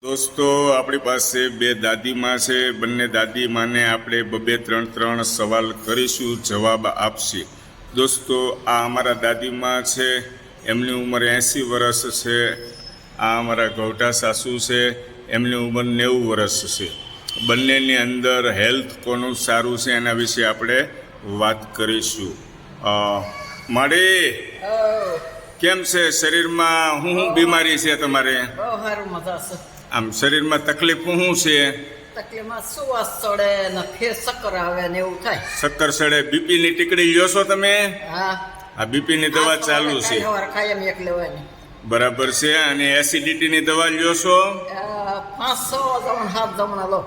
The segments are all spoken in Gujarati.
દોસ્તો આપણી પાસે બે દાદીમાં છે. બંને દાદીમાને આપણે બબે ત્રણ સવાલ કરીશું, જવાબ આપશે. દોસ્તો આ અમારા દાદીમાં છે, એમની ઉંમર 80 વર્ષ છે. આ અમારા ગૌઠા સાસુ છે, એમની ઉંમર 90 વર્ષ છે. બંનેની અંદર હેલ્થ કોનું સારું છે એના વિશે આપણે વાત કરીશું. માડી કેમ છે? શરીરમાં શું બીમારી છે તમારે? આમ શરીરમાં તકલીફ શું છે? તકલીફમાં સુવાસ ચડે ને ફેર ચક્કર આવે ને એવું થાય. ચક્કર ચડે. બીપી ની ટીકડી લ્યો છો તમે? હા. આ બીપી ની દવા ચાલુ છે. કાયમ એક લેવાની. બરાબર છે. અને એસિડિટી ની દવા લ્યો છો? 5-6 જમણ 7 જમણ લો.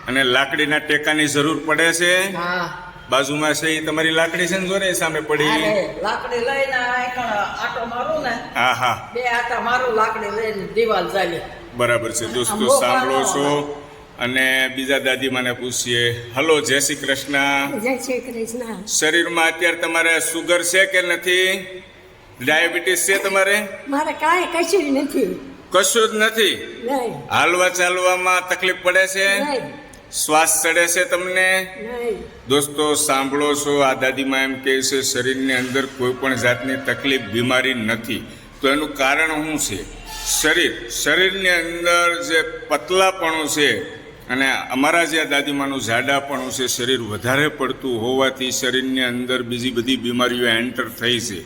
અને લાકડીના ટેકાની જરૂર પડે છે? હા. બાજુમાં છે એ તમારી લાકડી છે ને? જોરે સામે પડી લાકડી લઈને આટો મારું ને. હા હા. 2 આટા મારું લાકડી લઈને દિવાલ ચાલી. બરાબર છે. દોસ્તો સાંભળો છો. અને બીજા દાદીમાને પૂછીએ. હલો, જય શ્રી કૃષ્ણ. જય શ્રી કૃષ્ણ. શરીરમાં અત્યારે તમારે સુગર છે કે નથી? ડાયાબિટીસ છે તમારે? મારે કાંઈ કશું નથી. કશું જ નથી? નહીં. હાલવા ચાલવામાં તકલીફ પડે છે? નહીં. શ્વાસ ચડે છે તમને? નહીં. દોસ્તો સાંભળો છો, આ દાદીમાં એમ કહે છે શરીરની અંદર કોઈ પણ જાતની તકલીફ બીમારી નથી. તો એનું કારણ શું છે? શરીરની અંદર જે પતલાપણું છે અને અમારા જે દાદીમાનું જાડાપણું છે, શરીર વધારે પડતું હોવાથી શરીરની અંદર બીજી બધી બીમારીઓ એન્ટર થઈ છે.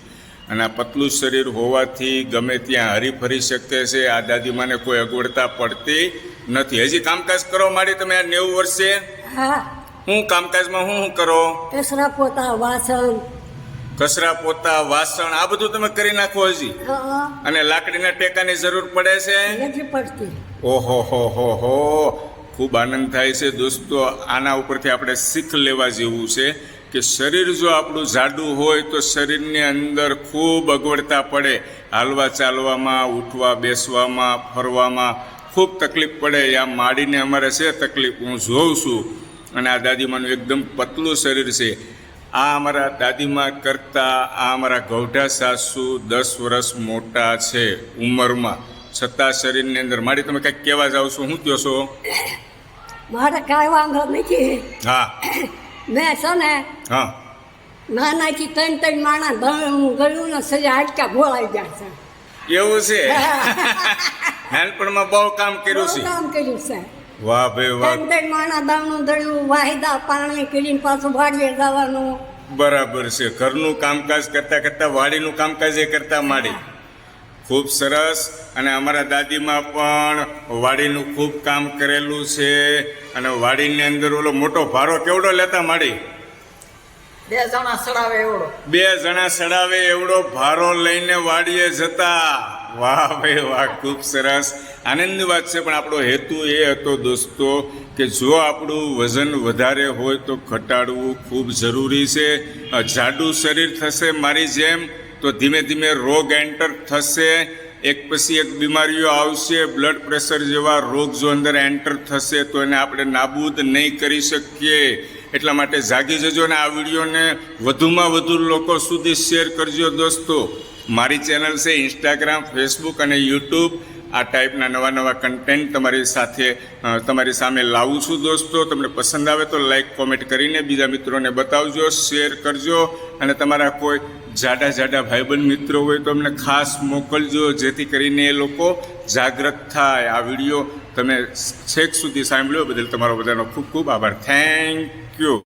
અને આ પતલું શરીર હોવાથી ગમે ત્યાં હરીફરી શકે છે. આ દાદીમાને કોઈ અગવડતા પડતી નથી. હજી કામકાજ કરો માડી તમે? આ 90 વર્ષે હા. હું કામકાજમાં શું કરો? કચરા પોતા વાસણ. કચરા પોતા વાસણ આ બધું તમે કરી નાખો હજી? અને લાકડીના ટેકાની જરૂર પડે છે? નથી પડતી. ઓહો હો હો હો, ખૂબ આનંદ થાય છે. દોસ્તો આના ઉપરથી આપણે શીખ લેવા જેવું છે કે શરીર જો આપણું જાડું હોય તો શરીરની અંદર ખૂબ અગવડતા પડે. હાલવા ચાલવામાં, ઉઠવા બેસવામાં, ફરવામાં ખૂબ તકલીફ પડે. આ માડીને અમારે છે તકલીફ, હું જોઉં છું. અને આ દાદીમાનું એકદમ પતલું શરીર છે. આ અમારા દાદીમા કરતાં આ અમારા ગૌઠા સાસુ 10 વર્ષ મોટા છે ઉંમરમાં, છતાં શરીરની અંદર. માડી તમે કંઈક કહેવા જાઓ છો, શું કહો છો? મારે કાંઈ વાંધો નથી. હા. મેં છે ને હા. નાનાથી 3 માણા ગળ્યું ને સજા હાડકા ભોળાઈ ગયા છે. એવું છે? નાનપણમાં બહુ કામ કર્યું છે. કામ કર્યું છે. વાહ ભાઈ વાહ. 3 માણા દાણું દળ્યું, વાહિદા પાણી કરીને પાછું વાડીએ જવાનું. બરાબર છે. ઘરનું કામકાજ કરતા કરતા વાડીનું કામકાજ એ કરતા માડી. ખૂબ સરસ. અને અમારા દાદીમાં પણ વાડીનું ખૂબ કામ કરેલું છે. અને વાડીની અંદર ઓલો મોટો ભારો કેવડો લેતા માડી? 2 જણા સડાવે એવડો. 2 જણા સડાવે એવડો ભારો લઈને વાડીએ જતા. વાહ ભાઈ વાહ, ખૂબ સરસ. આનંદની વાત છે. પણ આપણો હેતુ એ હતો દોસ્તો કે જો આપણું વજન વધારે હોય તો ઘટાડવું ખૂબ જરૂરી છે. જાડું શરીર થશે મારી જેમ તો ધીમે ધીમે રોગ એન્ટર થશે. એક પછી એક બીમારીઓ આવશે. બ્લડ પ્રેશર જેવા રોગ જો અંદર એન્ટર થશે તો એને આપણે નાબૂદ નહીં કરી શકીએ. એટલા માટે જાગી જજો ને આ વિડીયોને વધુમાં વધુ લોકો સુધી શેર કરજો. દોસ્તો મારી ચેનલ છે ઇન્સ્ટાગ્રામ, ફેસબુક અને યુટ્યુબ. આ ટાઈપના નવા કન્ટેન્ટ તમારી સામે લાવું છું. દોસ્તો તમને પસંદ આવે તો લાઈક કોમેન્ટ કરીને બીજા મિત્રોને બતાવજો, શેર કરજો. અને તમારા કોઈ જાડા ભાઈબંધ મિત્રો હોય તો અમને ખાસ મોકલજો, જેથી કરીને એ લોકો જાગૃત થાય. આ વિડીયો તમે છેક સુધી સાંભળ્યો બદલ તમારો બધાનો ખૂબ ખૂબ આભાર. Thank you.